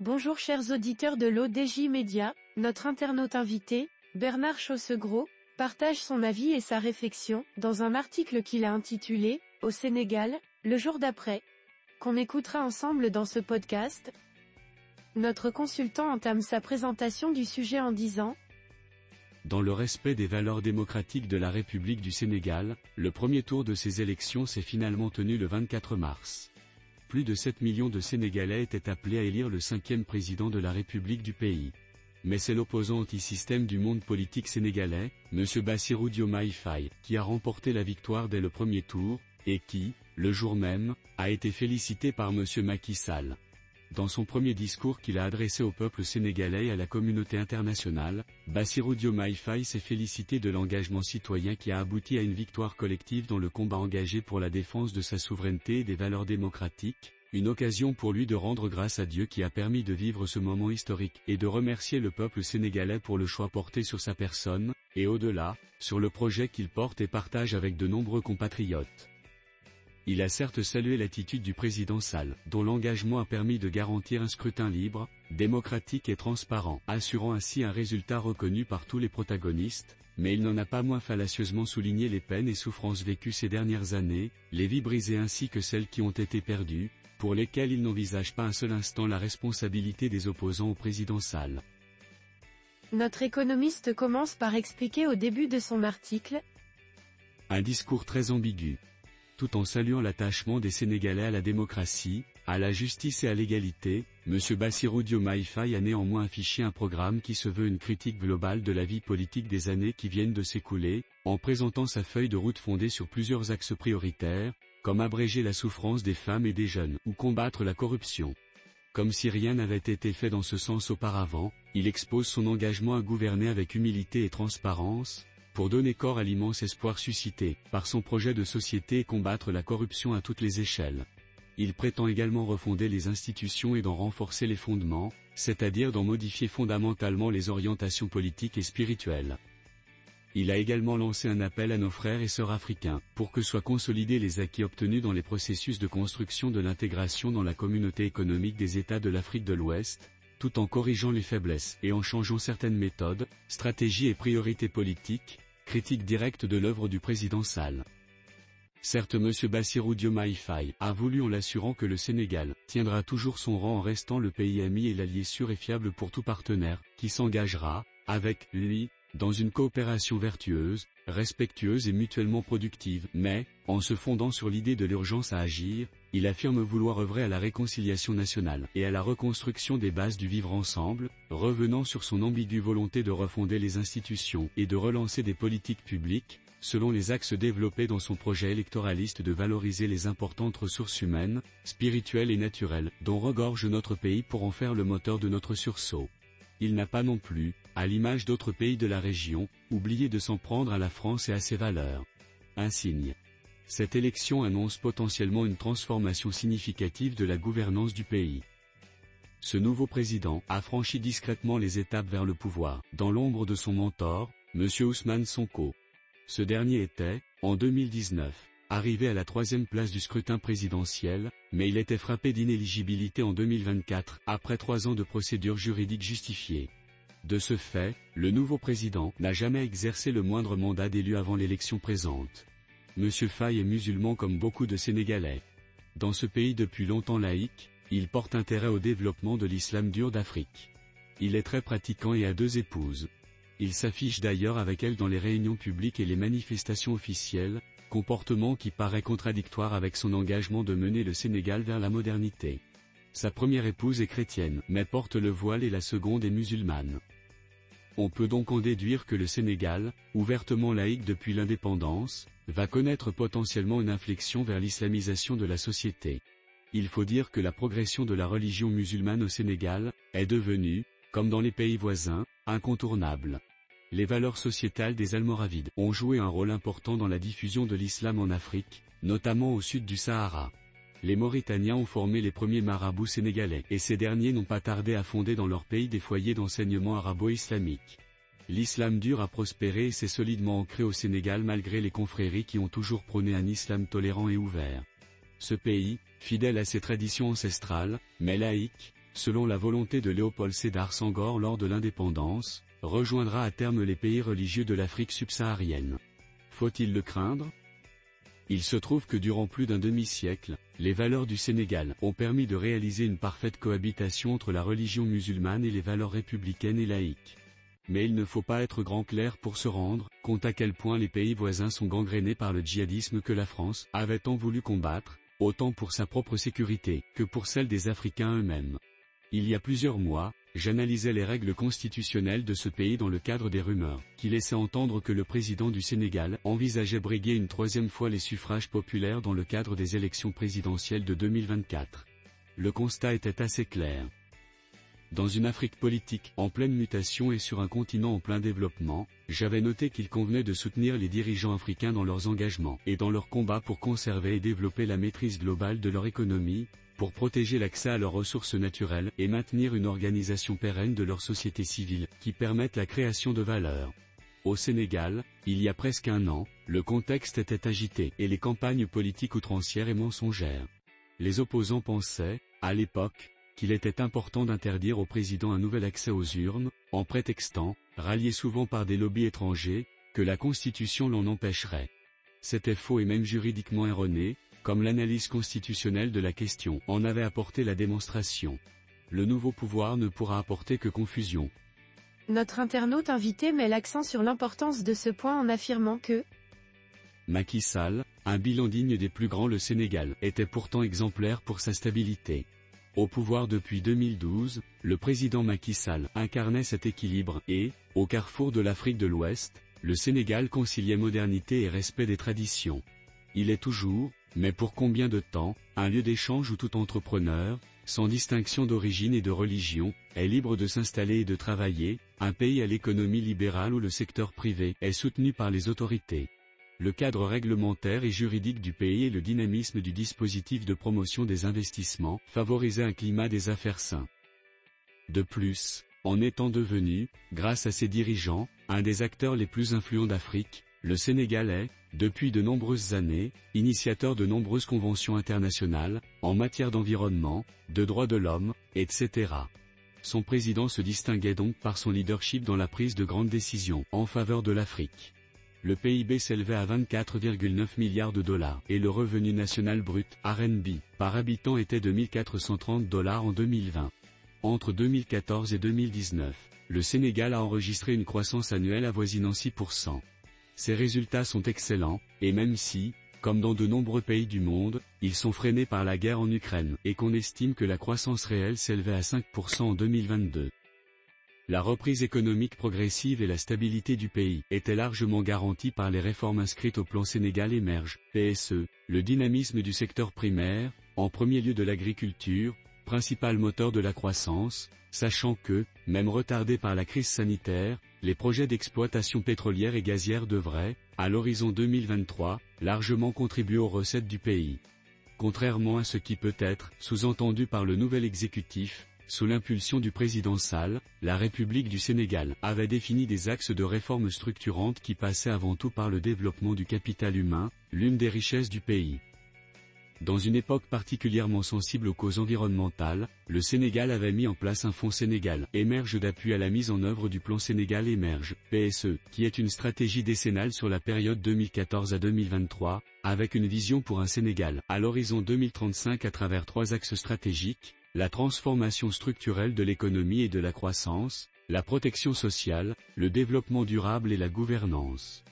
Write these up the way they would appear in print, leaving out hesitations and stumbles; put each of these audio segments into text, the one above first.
Bonjour chers auditeurs de l'ODJ Média, notre internaute invité, Bernard Chaussegros, partage son avis et sa réflexion, dans un article qu'il a intitulé « Au Sénégal, le jour d'après », qu'on écoutera ensemble dans ce podcast. Notre consultant entame sa présentation du sujet en disant: Dans le respect des valeurs démocratiques de la République du Sénégal, le premier tour de ces élections s'est finalement tenu le 24 mars. Plus de 7 millions de Sénégalais étaient appelés à élire le 5e président de la République du pays. Mais c'est l'opposant anti-système du monde politique sénégalais, M. Bassirou Diomaye Faye, qui a remporté la victoire dès le premier tour, et qui, le jour même, a été félicité par M. Macky Sall. Dans son premier discours qu'il a adressé au peuple sénégalais et à la communauté internationale, Bassirou Diomaye Faye s'est félicité de l'engagement citoyen qui a abouti à une victoire collective dans le combat engagé pour la défense de sa souveraineté et des valeurs démocratiques, une occasion pour lui de rendre grâce à Dieu qui a permis de vivre ce moment historique et de remercier le peuple sénégalais pour le choix porté sur sa personne, et au-delà, sur le projet qu'il porte et partage avec de nombreux compatriotes. Il a certes salué l'attitude du président Sall, dont l'engagement a permis de garantir un scrutin libre, démocratique et transparent, assurant ainsi un résultat reconnu par tous les protagonistes, mais il n'en a pas moins fallacieusement souligné les peines et souffrances vécues ces dernières années, les vies brisées ainsi que celles qui ont été perdues, pour lesquelles il n'envisage pas un seul instant la responsabilité des opposants au président Sall. Notre économiste commence par expliquer au début de son article un discours très ambigu. Tout en saluant l'attachement des Sénégalais à la démocratie, à la justice et à l'égalité, M. Bassirou Diomaye Faye a néanmoins affiché un programme qui se veut une critique globale de la vie politique des années qui viennent de s'écouler, en présentant sa feuille de route fondée sur plusieurs axes prioritaires, comme abréger la souffrance des femmes et des jeunes, ou combattre la corruption. Comme si rien n'avait été fait dans ce sens auparavant, il expose son engagement à gouverner avec humilité et transparence, pour donner corps à l'immense espoir suscité par son projet de société et combattre la corruption à toutes les échelles. Il prétend également refonder les institutions et d'en renforcer les fondements, c'est-à-dire d'en modifier fondamentalement les orientations politiques et spirituelles. Il a également lancé un appel à nos frères et sœurs africains, pour que soient consolidés les acquis obtenus dans les processus de construction de l'intégration dans la communauté économique des États de l'Afrique de l'Ouest, tout en corrigeant les faiblesses et en changeant certaines méthodes, stratégies et priorités politiques. Critique directe de l'œuvre du président Sall. Certes M. Bassirou Diomaye Faye a voulu en l'assurant que le Sénégal tiendra toujours son rang en restant le pays ami et l'allié sûr et fiable pour tout partenaire, qui s'engagera, avec lui, dans une coopération vertueuse, respectueuse et mutuellement productive, mais, en se fondant sur l'idée de l'urgence à agir, il affirme vouloir œuvrer à la réconciliation nationale et à la reconstruction des bases du vivre ensemble, revenant sur son ambiguë volonté de refonder les institutions et de relancer des politiques publiques, selon les axes développés dans son projet électoraliste de valoriser les importantes ressources humaines, spirituelles et naturelles, dont regorge notre pays pour en faire le moteur de notre sursaut. Il n'a pas non plus, à l'image d'autres pays de la région, oublié de s'en prendre à la France et à ses valeurs. Un signe. Cette élection annonce potentiellement une transformation significative de la gouvernance du pays. Ce nouveau président a franchi discrètement les étapes vers le pouvoir, dans l'ombre de son mentor, M. Ousmane Sonko. Ce dernier était, en 2019, arrivé à la 3e place du scrutin présidentiel, mais il était frappé d'inéligibilité en 2024, après 3 ans de procédure juridique justifiée. De ce fait, le nouveau président n'a jamais exercé le moindre mandat d'élu avant l'élection présente. M. Faye est musulman comme beaucoup de Sénégalais. Dans ce pays depuis longtemps laïque, il porte intérêt au développement de l'islam dur d'Afrique. Il est très pratiquant et a 2 épouses. Il s'affiche d'ailleurs avec elles dans les réunions publiques et les manifestations officielles, comportement qui paraît contradictoire avec son engagement de mener le Sénégal vers la modernité. Sa première épouse est chrétienne, mais porte le voile et la seconde est musulmane. On peut donc en déduire que le Sénégal, ouvertement laïque depuis l'indépendance, va connaître potentiellement une inflexion vers l'islamisation de la société. Il faut dire que la progression de la religion musulmane au Sénégal est devenue, comme dans les pays voisins, incontournable. Les valeurs sociétales des Almoravides ont joué un rôle important dans la diffusion de l'islam en Afrique, notamment au sud du Sahara. Les Mauritaniens ont formé les premiers marabouts sénégalais, et ces derniers n'ont pas tardé à fonder dans leur pays des foyers d'enseignement arabo-islamique. L'islam dur a prospéré et s'est solidement ancré au Sénégal malgré les confréries qui ont toujours prôné un islam tolérant et ouvert. Ce pays, fidèle à ses traditions ancestrales, mais laïque, selon la volonté de Léopold Sédar Senghor lors de l'indépendance, rejoindra à terme les pays religieux de l'Afrique subsaharienne. Faut-il le craindre? Il se trouve que durant plus d'un demi-siècle, les valeurs du Sénégal ont permis de réaliser une parfaite cohabitation entre la religion musulmane et les valeurs républicaines et laïques. Mais il ne faut pas être grand clerc pour se rendre compte à quel point les pays voisins sont gangrénés par le djihadisme que la France avait tant voulu combattre, autant pour sa propre sécurité que pour celle des Africains eux-mêmes. Il y a plusieurs mois, j'analysais les règles constitutionnelles de ce pays dans le cadre des rumeurs, qui laissaient entendre que le président du Sénégal envisageait briguer une troisième fois les suffrages populaires dans le cadre des élections présidentielles de 2024. Le constat était assez clair. Dans une Afrique politique en pleine mutation et sur un continent en plein développement, j'avais noté qu'il convenait de soutenir les dirigeants africains dans leurs engagements et dans leur combat pour conserver et développer la maîtrise globale de leur économie, pour protéger l'accès à leurs ressources naturelles et maintenir une organisation pérenne de leur société civile, qui permette la création de valeur. Au Sénégal, il y a presque un an, le contexte était agité et les campagnes politiques outrancières et mensongères. Les opposants pensaient, à l'époque, qu'il était important d'interdire au président un nouvel accès aux urnes, en prétextant, ralliés souvent par des lobbies étrangers, que la Constitution l'en empêcherait. C'était faux et même juridiquement erroné, comme l'analyse constitutionnelle de la question en avait apporté la démonstration. Le nouveau pouvoir ne pourra apporter que confusion. Notre internaute invité met l'accent sur l'importance de ce point en affirmant que Macky Sall, un bilan digne des plus grands. Le Sénégal était pourtant exemplaire pour sa stabilité. Au pouvoir depuis 2012, le président Macky Sall incarnait cet équilibre et, au carrefour de l'Afrique de l'Ouest, le Sénégal conciliait modernité et respect des traditions. Il est toujours, mais pour combien de temps, un lieu d'échange où tout entrepreneur, sans distinction d'origine et de religion, est libre de s'installer et de travailler, un pays à l'économie libérale où le secteur privé est soutenu par les autorités. Le cadre réglementaire et juridique du pays et le dynamisme du dispositif de promotion des investissements favorisaient un climat des affaires sain. De plus, en étant devenu, grâce à ses dirigeants, un des acteurs les plus influents d'Afrique, le Sénégal est, depuis de nombreuses années, initiateur de nombreuses conventions internationales, en matière d'environnement, de droits de l'homme, etc. Son président se distinguait donc par son leadership dans la prise de grandes décisions en faveur de l'Afrique. Le PIB s'élevait à 24,9 milliards de dollars et le revenu national brut, RNB, par habitant était de 1430 dollars en 2020. Entre 2014 et 2019, le Sénégal a enregistré une croissance annuelle avoisinant 6%. Ces résultats sont excellents, et même si, comme dans de nombreux pays du monde, ils sont freinés par la guerre en Ukraine et qu'on estime que la croissance réelle s'élevait à 5% en 2022. La reprise économique progressive et la stabilité du pays étaient largement garanties par les réformes inscrites au plan Sénégal Émerge, PSE, le dynamisme du secteur primaire, en premier lieu de l'agriculture, principal moteur de la croissance, sachant que, même retardés par la crise sanitaire, les projets d'exploitation pétrolière et gazière devraient, à l'horizon 2023, largement contribuer aux recettes du pays. Contrairement à ce qui peut être sous-entendu par le nouvel exécutif, sous l'impulsion du président Sall, la République du Sénégal avait défini des axes de réformes structurantes qui passaient avant tout par le développement du capital humain, l'une des richesses du pays. Dans une époque particulièrement sensible aux causes environnementales, le Sénégal avait mis en place un fonds Sénégal Émerge d'appui à la mise en œuvre du plan Sénégal Émerge, PSE, qui est une stratégie décennale sur la période 2014 à 2023, avec une vision pour un Sénégal à l'horizon 2035 à travers 3 axes stratégiques: la transformation structurelle de l'économie et de la croissance, la protection sociale, le développement durable et la gouvernance.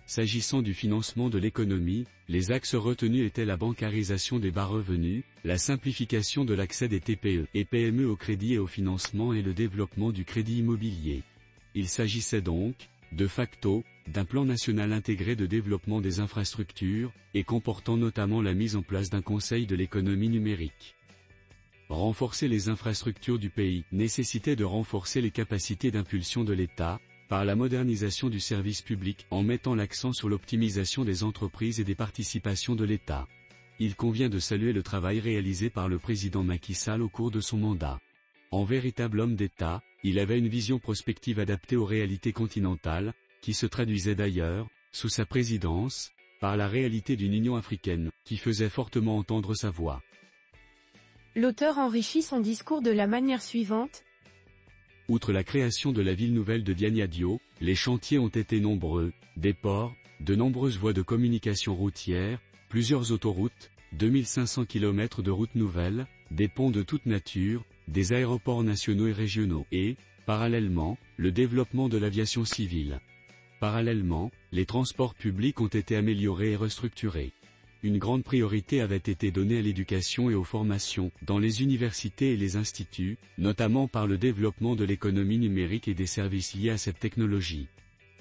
S'agissant du financement de l'économie, les axes retenus étaient la bancarisation des bas revenus, la simplification de l'accès des TPE et PME au crédit et au financement et le développement du crédit immobilier. Il s'agissait donc, de facto, d'un plan national intégré de développement des infrastructures, et comportant notamment la mise en place d'un conseil de l'économie numérique. Renforcer les infrastructures du pays nécessitait de renforcer les capacités d'impulsion de l'État, par la modernisation du service public en mettant l'accent sur l'optimisation des entreprises et des participations de l'État. Il convient de saluer le travail réalisé par le président Macky Sall au cours de son mandat. En véritable homme d'État, il avait une vision prospective adaptée aux réalités continentales, qui se traduisait d'ailleurs, sous sa présidence, par la réalité d'une Union africaine, qui faisait fortement entendre sa voix. l'auteur enrichit son discours de la manière suivante. Outre la création de la ville nouvelle de Diamniadio, les chantiers ont été nombreux, des ports, de nombreuses voies de communication routière, plusieurs autoroutes, 2500 km de routes nouvelles, des ponts de toute nature, des aéroports nationaux et régionaux et, parallèlement, le développement de l'aviation civile. Parallèlement, les transports publics ont été améliorés et restructurés. Une grande priorité avait été donnée à l'éducation et aux formations, dans les universités et les instituts, notamment par le développement de l'économie numérique et des services liés à cette technologie.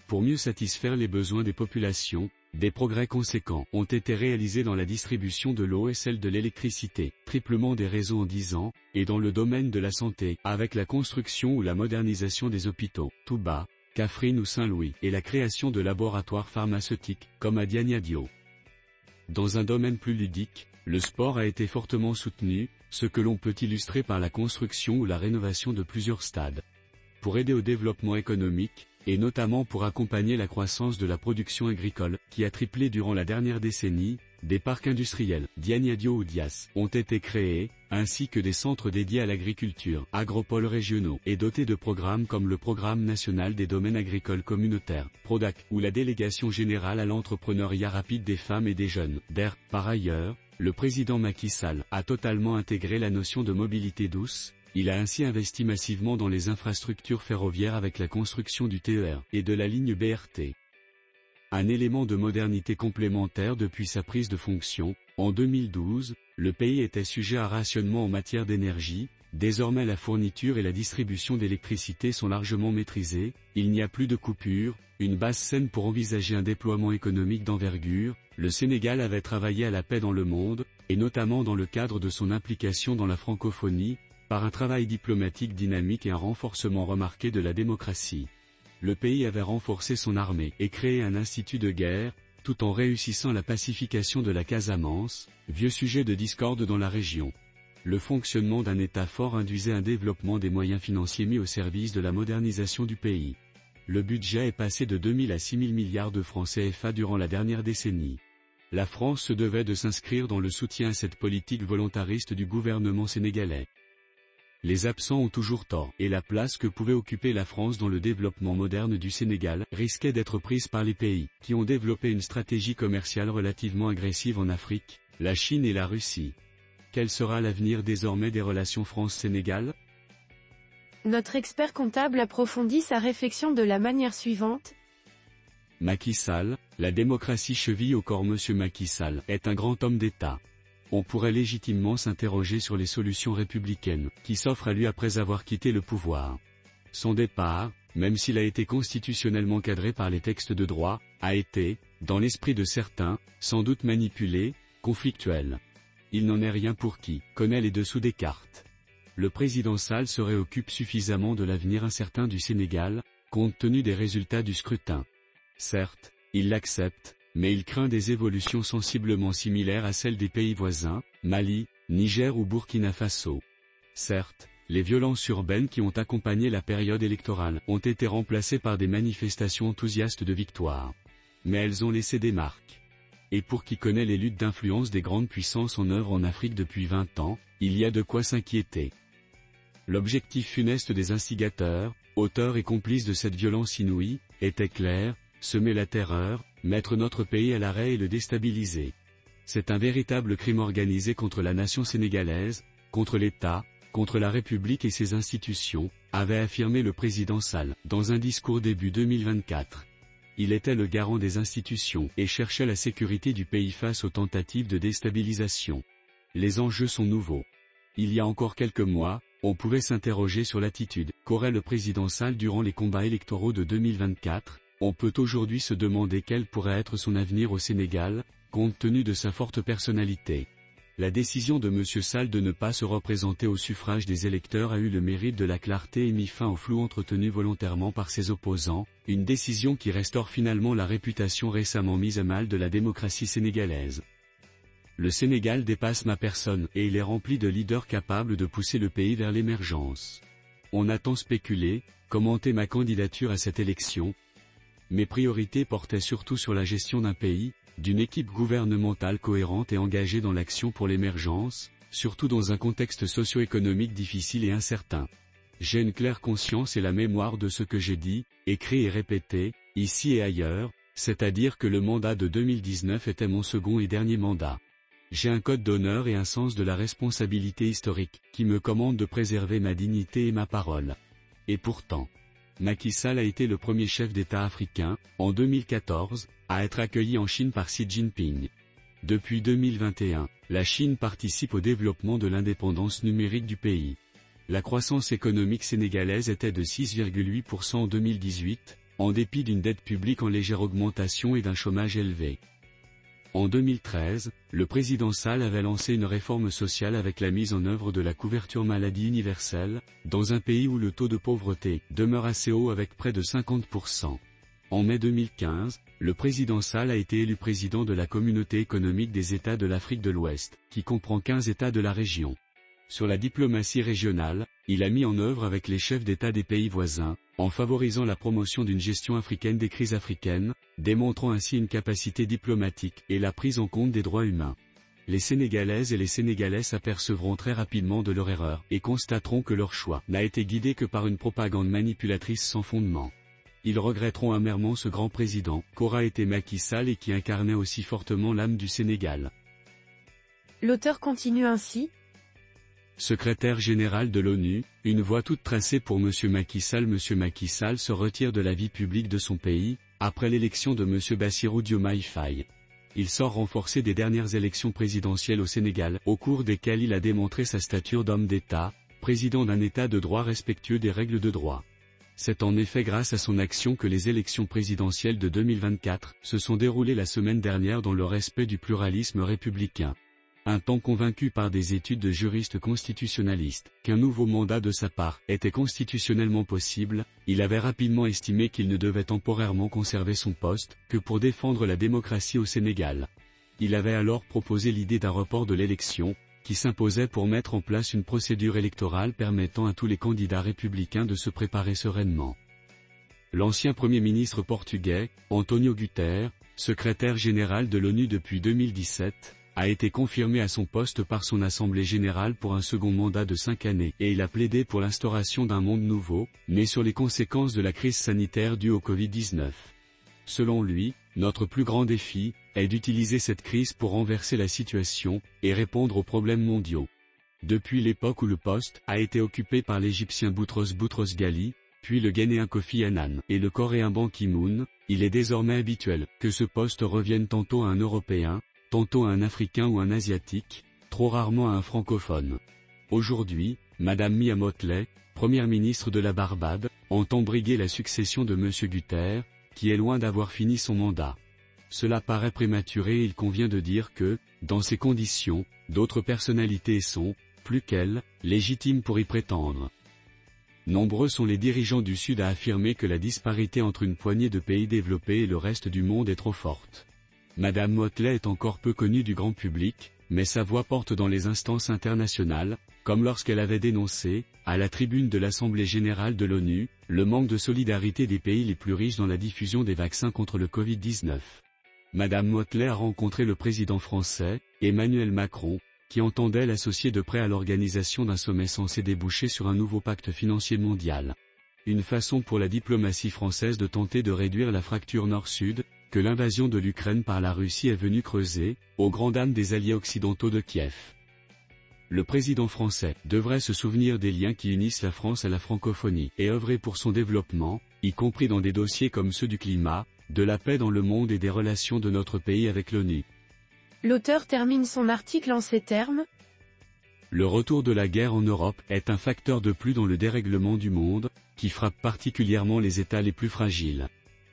Pour mieux satisfaire les besoins des populations, des progrès conséquents ont été réalisés dans la distribution de l'eau et celle de l'électricité, triplement des réseaux en 10 ans, et dans le domaine de la santé, avec la construction ou la modernisation des hôpitaux, Touba, Kaffrine ou Saint-Louis, et la création de laboratoires pharmaceutiques, comme à Diamniadio. Dans un domaine plus ludique, le sport a été fortement soutenu, ce que l'on peut illustrer par la construction ou la rénovation de plusieurs stades. Pour aider au développement économique, et notamment pour accompagner la croissance de la production agricole, qui a triplé durant la dernière décennie, des parcs industriels, Diamniadio ou Dias, ont été créés, ainsi que des centres dédiés à l'agriculture, agropoles régionaux, et dotés de programmes comme le Programme national des domaines agricoles communautaires, PRODAC, ou la Délégation générale à l'entrepreneuriat rapide des femmes et des jeunes, DER. Par ailleurs, le président Macky Sall a totalement intégré la notion de mobilité douce. Il a ainsi investi massivement dans les infrastructures ferroviaires avec la construction du TER et de la ligne BRT. Un élément de modernité complémentaire depuis sa prise de fonction, en 2012, le pays était sujet à rationnement en matière d'énergie. Désormais la fourniture et la distribution d'électricité sont largement maîtrisées, il n'y a plus de coupures, une base saine pour envisager un déploiement économique d'envergure. Le Sénégal avait travaillé à la paix dans le monde, et notamment dans le cadre de son implication dans la francophonie, par un travail diplomatique dynamique et un renforcement remarqué de la démocratie. Le pays avait renforcé son armée et créé un institut de guerre, tout en réussissant la pacification de la Casamance, vieux sujet de discorde dans la région. Le fonctionnement d'un État fort induisait un développement des moyens financiers mis au service de la modernisation du pays. Le budget est passé de 2 000 à 6 000 milliards de francs CFA durant la dernière décennie. La France se devait de s'inscrire dans le soutien à cette politique volontariste du gouvernement sénégalais. Les absents ont toujours tort, et la place que pouvait occuper la France dans le développement moderne du Sénégal risquait d'être prise par les pays qui ont développé une stratégie commerciale relativement agressive en Afrique, la Chine et la Russie. Quel sera l'avenir désormais des relations France-Sénégal ? Notre expert comptable approfondit sa réflexion de la manière suivante. Macky Sall, la démocratie cheville au corps. Monsieur Macky Sall est un grand homme d'État. On pourrait légitimement s'interroger sur les solutions républicaines qui s'offrent à lui après avoir quitté le pouvoir. Son départ, même s'il a été constitutionnellement cadré par les textes de droit, a été, dans l'esprit de certains, sans doute manipulé, conflictuel. Il n'en est rien pour qui connaît les dessous des cartes. Le président Sall se réoccupe suffisamment de l'avenir incertain du Sénégal, compte tenu des résultats du scrutin. Certes, il l'accepte, mais il craint des évolutions sensiblement similaires à celles des pays voisins, Mali, Niger ou Burkina Faso. Certes, les violences urbaines qui ont accompagné la période électorale ont été remplacées par des manifestations enthousiastes de victoire. Mais elles ont laissé des marques. Et pour qui connaît les luttes d'influence des grandes puissances en œuvre en Afrique depuis 20 ans, il y a de quoi s'inquiéter. L'objectif funeste des instigateurs, auteurs et complices de cette violence inouïe, était clair, semer la terreur, mettre notre pays à l'arrêt et le déstabiliser. C'est un véritable crime organisé contre la nation sénégalaise, contre l'État, contre la République et ses institutions, avait affirmé le président Sall, dans un discours début 2024. Il était le garant des institutions et cherchait la sécurité du pays face aux tentatives de déstabilisation. Les enjeux sont nouveaux. Il y a encore quelques mois, on pouvait s'interroger sur l'attitude qu'aurait le président Sall durant les combats électoraux de 2024, on peut aujourd'hui se demander quel pourrait être son avenir au Sénégal, compte tenu de sa forte personnalité. La décision de M. Sall de ne pas se représenter au suffrage des électeurs a eu le mérite de la clarté et mis fin au flou entretenu volontairement par ses opposants, une décision qui restaure finalement la réputation récemment mise à mal de la démocratie sénégalaise. Le Sénégal dépasse ma personne et il est rempli de leaders capables de pousser le pays vers l'émergence. On a tant spéculé, commenté ma candidature à cette élection. Mes priorités portaient surtout sur la gestion d'un pays, d'une équipe gouvernementale cohérente et engagée dans l'action pour l'émergence, surtout dans un contexte socio-économique difficile et incertain. J'ai une claire conscience et la mémoire de ce que j'ai dit, écrit et répété, ici et ailleurs, c'est-à-dire que le mandat de 2019 était mon second et dernier mandat. J'ai un code d'honneur et un sens de la responsabilité historique, qui me commande de préserver ma dignité et ma parole. Et pourtant, Macky Sall a été le premier chef d'État africain, en 2014, à être accueilli en Chine par Xi Jinping. Depuis 2021, la Chine participe au développement de l'indépendance numérique du pays. La croissance économique sénégalaise était de 6,8% en 2018, en dépit d'une dette publique en légère augmentation et d'un chômage élevé. En 2013, le président Sall avait lancé une réforme sociale avec la mise en œuvre de la couverture maladie universelle, dans un pays où le taux de pauvreté demeure assez haut avec près de 50%. En mai 2015, le président Sall a été élu président de la Communauté économique des États de l'Afrique de l'Ouest, qui comprend 15 États de la région. Sur la diplomatie régionale, il a mis en œuvre avec les chefs d'État des pays voisins, en favorisant la promotion d'une gestion africaine des crises africaines, démontrant ainsi une capacité diplomatique et la prise en compte des droits humains. Les Sénégalaises et les Sénégalais s'apercevront très rapidement de leur erreur et constateront que leur choix n'a été guidé que par une propagande manipulatrice sans fondement. Ils regretteront amèrement ce grand président, qu'aura été Macky Sall et qui incarnait aussi fortement l'âme du Sénégal. L'auteur continue ainsi. Secrétaire général de l'ONU, une voie toute tracée pour M. Macky Sall. M. Macky Sall se retire de la vie publique de son pays, après l'élection de M. Bassirou Diomaye Faye. Il sort renforcé des dernières élections présidentielles au Sénégal, au cours desquelles il a démontré sa stature d'homme d'État, président d'un État de droit respectueux des règles de droit. C'est en effet grâce à son action que les élections présidentielles de 2024 se sont déroulées la semaine dernière dans le respect du pluralisme républicain. Un temps convaincu par des études de juristes constitutionnalistes qu'un nouveau mandat de sa part était constitutionnellement possible, il avait rapidement estimé qu'il ne devait temporairement conserver son poste que pour défendre la démocratie au Sénégal. Il avait alors proposé l'idée d'un report de l'élection, qui s'imposait pour mettre en place une procédure électorale permettant à tous les candidats républicains de se préparer sereinement. L'ancien Premier ministre portugais, António Guterres, secrétaire général de l'ONU depuis 2017, a été confirmé à son poste par son Assemblée générale pour un second mandat de 5 années et il a plaidé pour l'instauration d'un monde nouveau, mais sur les conséquences de la crise sanitaire due au Covid-19. Selon lui, notre plus grand défi est d'utiliser cette crise pour renverser la situation et répondre aux problèmes mondiaux. Depuis l'époque où le poste a été occupé par l'Égyptien Boutros Ghali, puis le Ghanéen Kofi Annan et le Coréen Ban Ki-moon, il est désormais habituel que ce poste revienne tantôt à un Européen, tantôt à un Africain ou un Asiatique, trop rarement à un francophone. Aujourd'hui, Madame Mia Mottley, première ministre de la Barbade, entend briguer la succession de M. Guterres, qui est loin d'avoir fini son mandat. Cela paraît prématuré et il convient de dire que, dans ces conditions, d'autres personnalités sont, plus qu'elle, légitimes pour y prétendre. Nombreux sont les dirigeants du Sud à affirmer que la disparité entre une poignée de pays développés et le reste du monde est trop forte. Madame Mottley est encore peu connue du grand public, mais sa voix porte dans les instances internationales, comme lorsqu'elle avait dénoncé, à la tribune de l'Assemblée générale de l'ONU, le manque de solidarité des pays les plus riches dans la diffusion des vaccins contre le Covid-19. Madame Mottley a rencontré le président français, Emmanuel Macron, qui entendait l'associer de près à l'organisation d'un sommet censé déboucher sur un nouveau pacte financier mondial. Une façon pour la diplomatie française de tenter de réduire la fracture nord-sud, que l'invasion de l'Ukraine par la Russie est venue creuser, aux grandes dames des alliés occidentaux de Kiev. Le président français devrait se souvenir des liens qui unissent la France à la francophonie et œuvrer pour son développement, y compris dans des dossiers comme ceux du climat, de la paix dans le monde et des relations de notre pays avec l'ONU. L'auteur termine son article en ces termes. Le retour de la guerre en Europe est un facteur de plus dans le dérèglement du monde, qui frappe particulièrement les États les plus fragiles.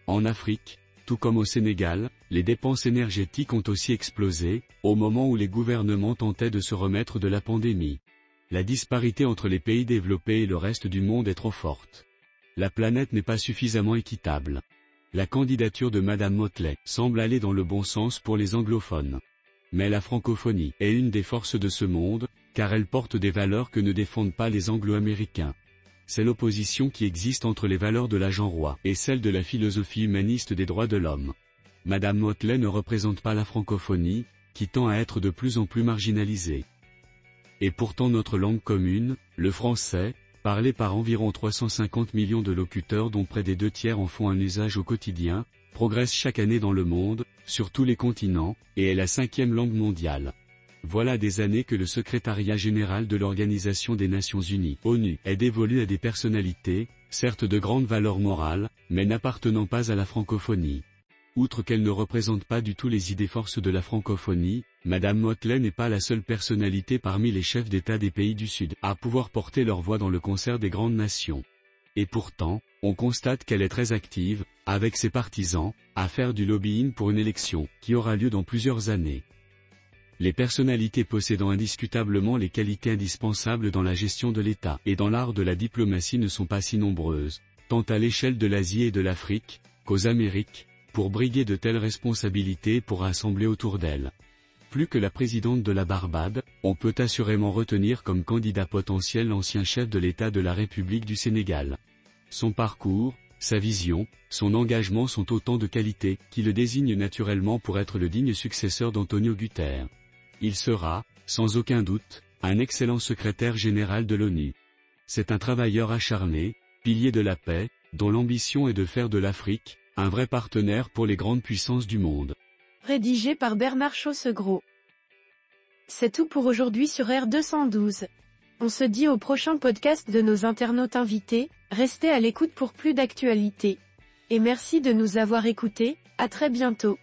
En Afrique, tout comme au Sénégal, les dépenses énergétiques ont aussi explosé, au moment où les gouvernements tentaient de se remettre de la pandémie. La disparité entre les pays développés et le reste du monde est trop forte. La planète n'est pas suffisamment équitable. La candidature de Madame Mottley semble aller dans le bon sens pour les anglophones. Mais la francophonie est une des forces de ce monde, car elle porte des valeurs que ne défendent pas les anglo-américains. C'est l'opposition qui existe entre les valeurs de l'agent roi et celles de la philosophie humaniste des droits de l'homme. Madame Mottley ne représente pas la francophonie, qui tend à être de plus en plus marginalisée. est pourtant notre langue commune, le français, parlé par environ 350 millions de locuteurs dont près des 2/3 en font un usage au quotidien, progresse chaque année dans le monde, sur tous les continents, et est la 5e langue mondiale. Voilà des années que le secrétariat général de l'Organisation des Nations Unies, ONU, est dévolu à des personnalités, certes de grande valeur morale, mais n'appartenant pas à la francophonie. Outre qu'elle ne représente pas du tout les idées forces de la francophonie, Madame Motley n'est pas la seule personnalité parmi les chefs d'État des pays du Sud à pouvoir porter leur voix dans le concert des grandes nations. Et pourtant, on constate qu'elle est très active, avec ses partisans, à faire du lobbying pour une élection, qui aura lieu dans plusieurs années. Les personnalités possédant indiscutablement les qualités indispensables dans la gestion de l'État et dans l'art de la diplomatie ne sont pas si nombreuses, tant à l'échelle de l'Asie et de l'Afrique, qu'aux Amériques, pour briguer de telles responsabilités et pour rassembler autour d'elle. Plus que la présidente de la Barbade, on peut assurément retenir comme candidat potentiel l'ancien chef de l'État de la République du Sénégal. Son parcours, sa vision, son engagement sont autant de qualités qui le désignent naturellement pour être le digne successeur d'Antonio Guterres. Il sera, sans aucun doute, un excellent secrétaire général de l'ONU. C'est un travailleur acharné, pilier de la paix, dont l'ambition est de faire de l'Afrique un vrai partenaire pour les grandes puissances du monde. Rédigé par Bernard Chaussegros. C'est tout pour aujourd'hui sur R212. On se dit au prochain podcast de nos internautes invités, restez à l'écoute pour plus d'actualités. Et merci de nous avoir écoutés, à très bientôt.